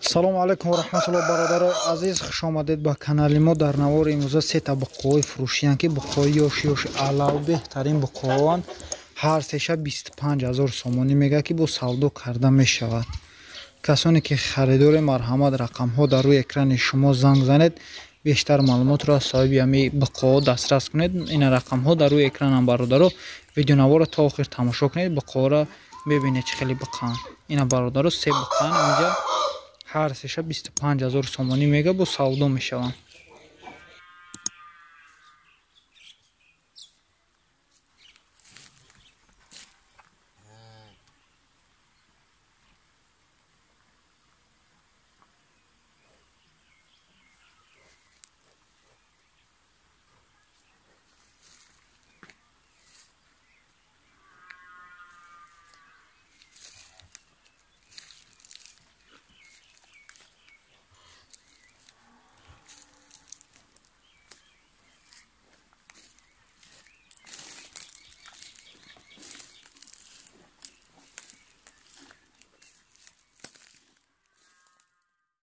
салому алайкум ва раҳматуллоҳ бародари азиз, хуш омадед ба канали мо. дар навори имрӯза сета буққои фурӯшиянд ки буққои ёши алав беҳтарин буққоан. ҳар сеша 25000 сомонӣ мега ки бо савдо карда мешавад. касоне ки харидори марҳамат, рақамҳо дар рӯи экрани шумо занг занед, бештар маълумотро аз соҳиби ҳамин буққоҳо дастрас кунед. ин рақамҳо дар рӯи экранам бародаро. видеонаворро то охир тамошо кунед, буққоҳоро бибинед чӣ хеле буққаанд. ина бародаро се буққаанд. инҷа ҳар сеша 25000 сомонӣ мега бо савдо мешаванд.